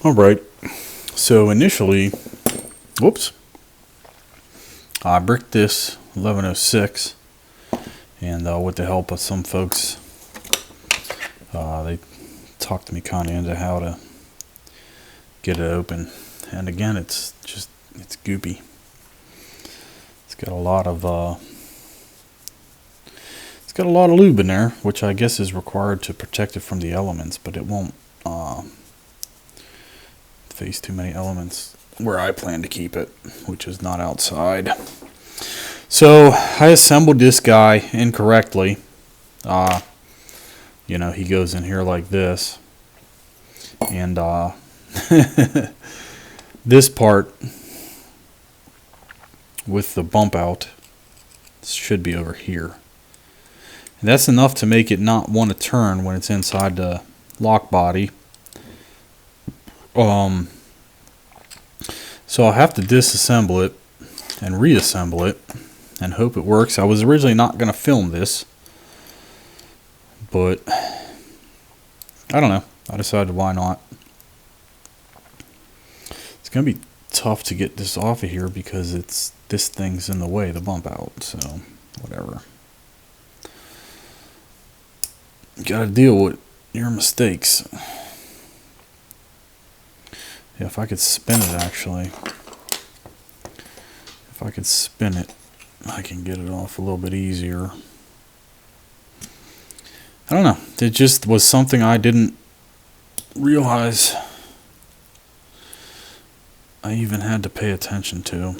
All right. So initially, whoops, I bricked this 1106, and with the help of some folks, they talked me kind of into how to get it open. And again, it's goopy. It's got a lot of lube in there, which I guess is required to protect it from the elements, but it won't face too many elements where I plan to keep it, which is not outside. So I assembled this guy incorrectly. He goes in here like this, and this part with the bump out should be over here. And that's enough to make it not want to turn when it's inside the lock body. So I'll have to disassemble it and reassemble it and hope it works. I was originally not going to film this, but I don't know. I decided why not. It's going to be tough to get this off of here because this thing's in the way, the bump out, so whatever. You gotta deal with your mistakes. Yeah, if I could spin it actually. If I could spin it, I can get it off a little bit easier. I don't know. It just was something I didn't realize I even had to pay attention to.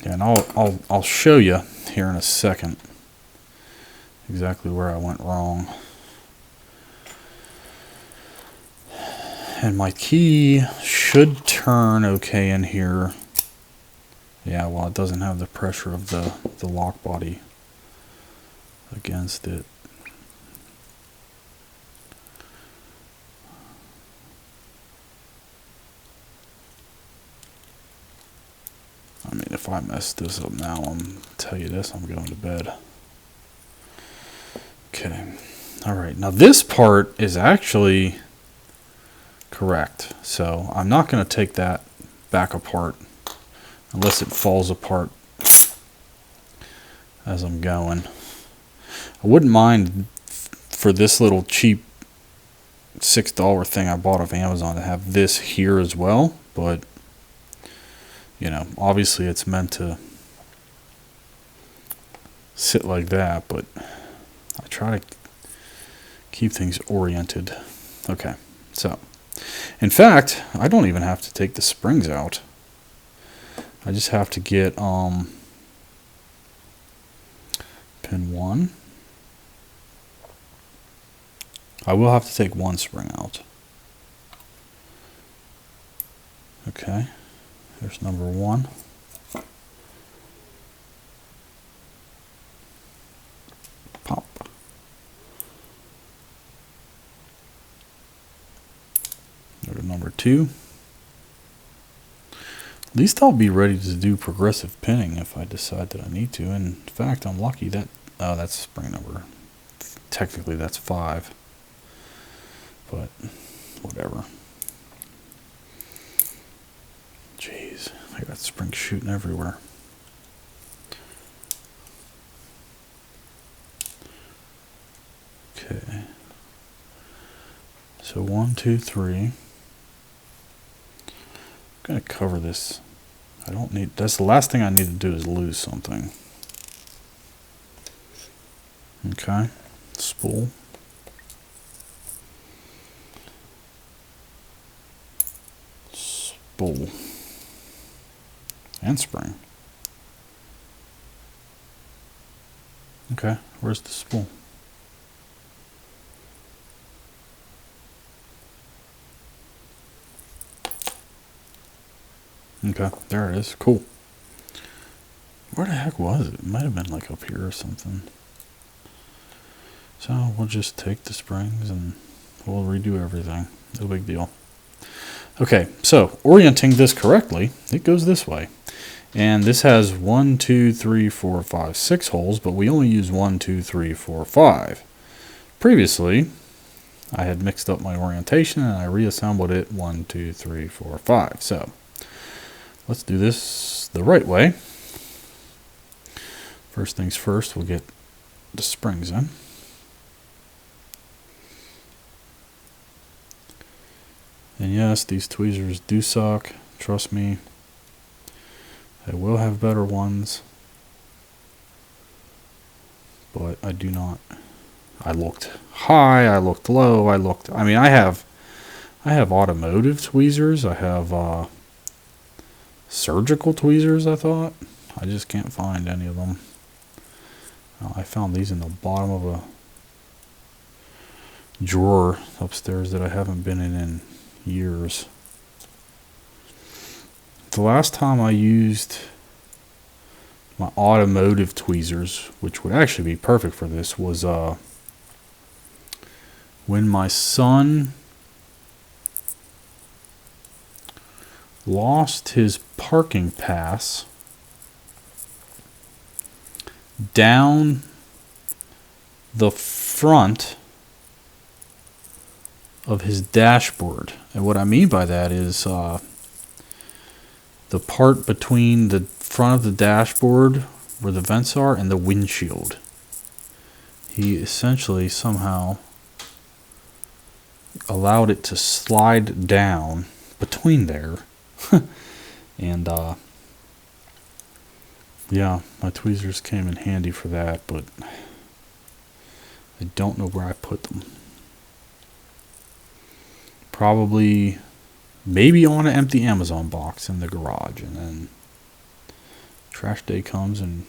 Yeah, and I'll show you here in a second exactly where I went wrong. And my key should turn okay in here. Yeah, well, it doesn't have the pressure of the lock body against it. I mean, if I mess this up now, I'm tell you this, I'm going to bed. Okay. All right. Now this part is actually correct. So I'm not going to take that back apart unless it falls apart as I'm going. I wouldn't mind for this little cheap $6 thing I bought off Amazon to have this here as well, but obviously it's meant to sit like that, but I try to keep things oriented. Okay, so in fact, I don't even have to take the springs out. I just have to get pin 1. I will have to take one spring out. Okay, there's number 1. Pop. Go to number 2. At least I'll be ready to do progressive pinning if I decide that I need to. And in fact, I'm lucky that that's spring number. Technically, that's 5. But whatever. Jeez, I got springs shooting everywhere. Okay. So 1, 2, 3. I'm gonna cover this. I don't need. That's the last thing I need to do is lose something. Okay. Spool. Spool. And spring. Okay. Where's the spool? Okay, there it is. Cool. Where the heck was it? It might have been like up here or something. So we'll just take the springs and we'll redo everything. No big deal. Okay, so orienting this correctly, it goes this way. And this has 1, 2, 3, 4, 5, 6 holes, but we only use 1, 2, 3, 4, 5. Previously, I had mixed up my orientation and I reassembled it 1, 2, 3, 4, 5. So let's do this the right way. First things first, we'll get the springs in. And yes, these tweezers do suck. Trust me. I will have better ones. But I do not. I looked high, I looked low, I mean, I have automotive tweezers. I have surgical tweezers, I thought. I just can't find any of them. I found these in the bottom of a drawer upstairs that I haven't been in years. The last time I used my automotive tweezers, which would actually be perfect for this, was when my son lost his parking pass down the front of his dashboard. And what I mean by that is the part between the front of the dashboard where the vents are and the windshield. He essentially somehow allowed it to slide down between there. And yeah, my tweezers came in handy for that, but I don't know where I put them. Probably, maybe on an empty Amazon box in the garage, and then trash day comes and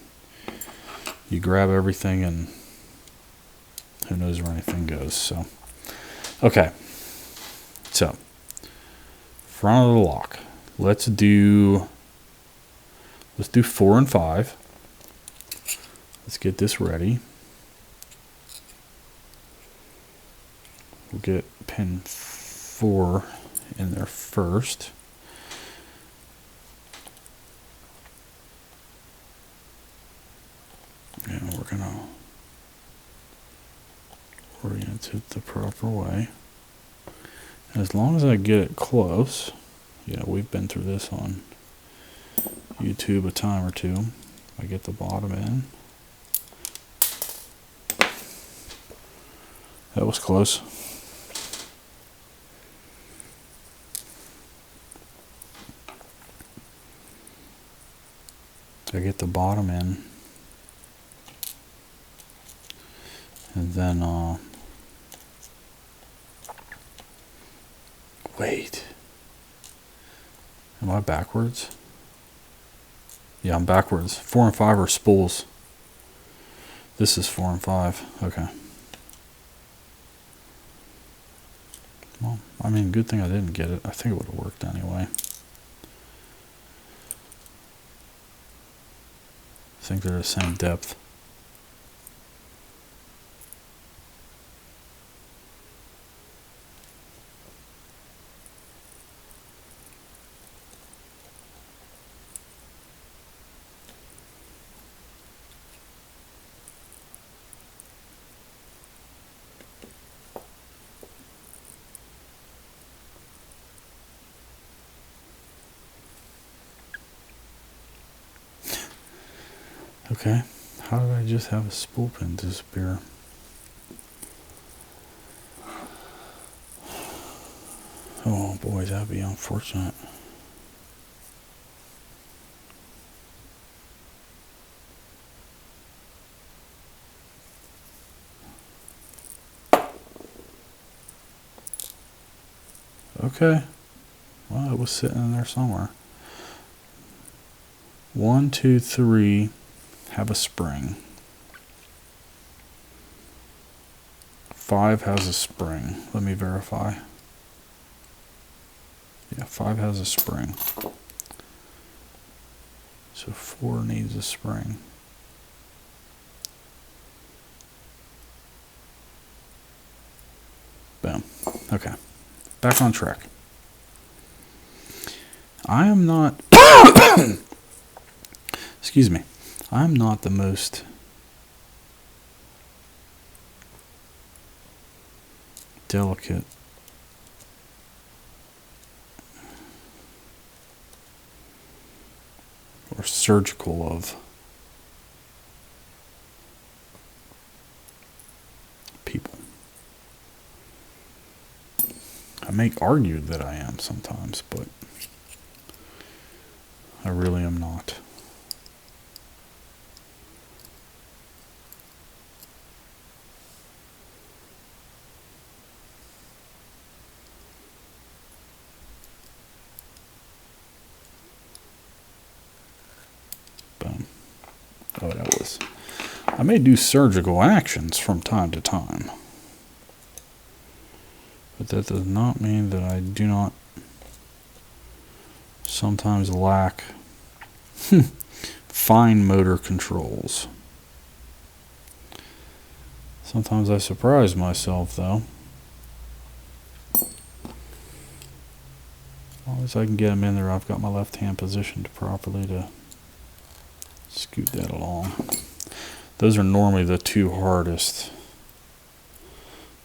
you grab everything and who knows where anything goes. So, okay. So, front of the lock. Let's do 4 and 5. Let's get this ready. We'll get pin 4 in there first. And we're gonna orient it the proper way. As long as I get it close, yeah, we've been through this on YouTube a time or two. I get the bottom in. That was close. I get the bottom in. And then, wait. Am I backwards? Yeah, I'm backwards. 4 and 5 are spools. This is 4 and 5. Okay. Well, I mean, good thing I didn't get it. I think it would have worked anyway. I think they're the same depth. Okay, how did I just have a spool pin disappear? Oh boy, that'd be unfortunate. Okay, well, it was sitting in there somewhere. 1, 2, 3. Have a spring. 5 has a spring. Let me verify. Yeah, 5 has a spring. So 4 needs a spring. Boom. Okay. Back on track. I am not... Excuse me. I'm not the most delicate. Or surgical of people. I may argue that I am sometimes, but I really am not. Boom. Oh, that was... I may do surgical actions from time to time. But that does not mean that I do not sometimes lack fine motor controls. Sometimes I surprise myself, though. As long as I can get them in there, I've got my left hand positioned properly to scoot that along. Those are normally the two hardest.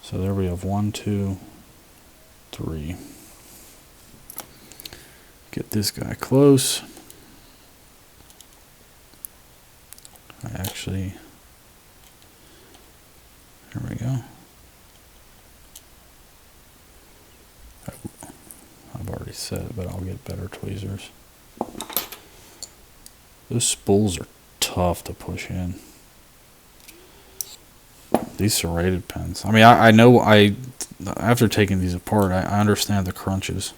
So there we have 1, 2, 3. Get this guy close. I actually, here we go. I've already said it, but I'll get better tweezers. Those spools are tough to push in. These serrated pens. I mean, I know after taking these apart, I understand the crunches.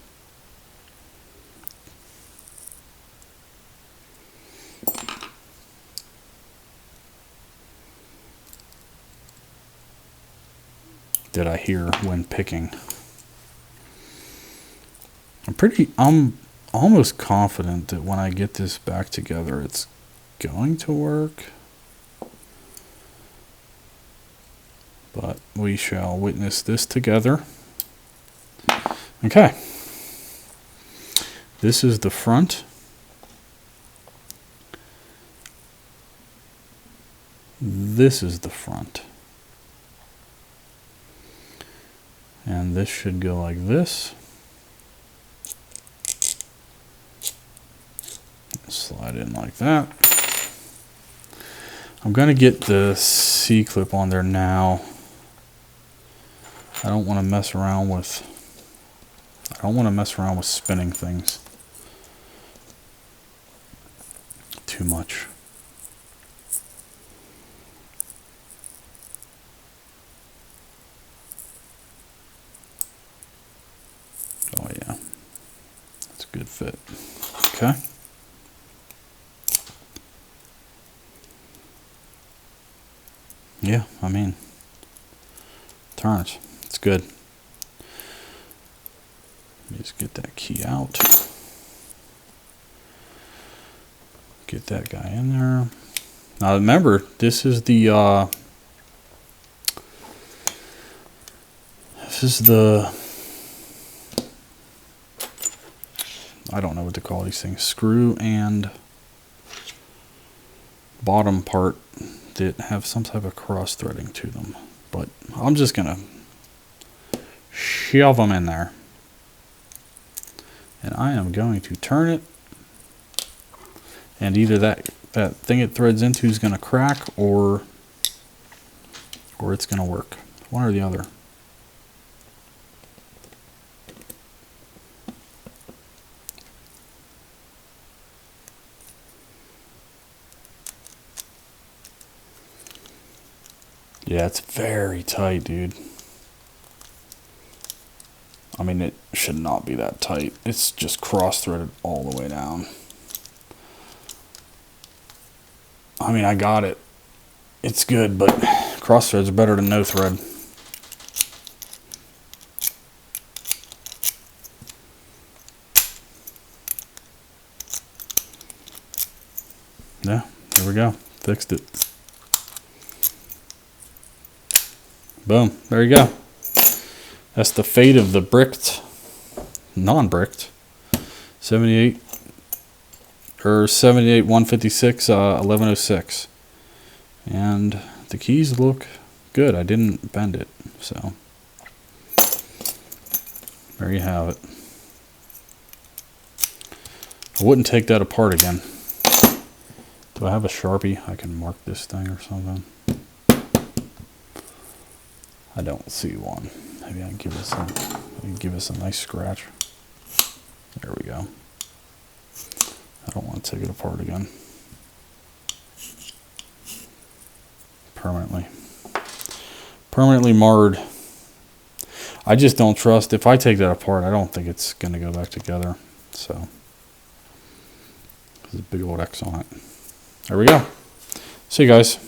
That I hear when picking. I'm almost confident that when I get this back together, it's going to work. But we shall witness this together. Okay. This is the front. This is the front. And this should go like this. Slide in like that. I'm going to get the C-clip on there now. I don't want to mess around with spinning things too much. Oh yeah, that's a good fit. Okay. Yeah, I mean, turns. It's good. Let me just get that key out. Get that guy in there. Now remember, this is the I don't know what to call these things. Screw and bottom part that have some type of cross threading to them. But I'm just gonna shove them in there. And I am going to turn it. And either that thing it threads into is gonna crack or it's gonna work. One or the other. Yeah, it's very tight, dude. I mean, it should not be that tight. It's just cross-threaded all the way down. I mean, I got it. It's good, but cross-threads are better than no thread. Yeah, there we go. Fixed it. Boom, there you go. That's the fate of the bricked, non-bricked 78 156 1106. And the keys look good. I didn't bend it, so There you have it. I wouldn't take that apart again. Do I have a Sharpie? I can mark this thing or something. I don't see one. Maybe I can give us a nice scratch. There we go. I don't want to take it apart again. Permanently marred. I just don't trust. If I take that apart, I don't think it's going to go back together. So, there's a big old X on it. There we go. See you guys.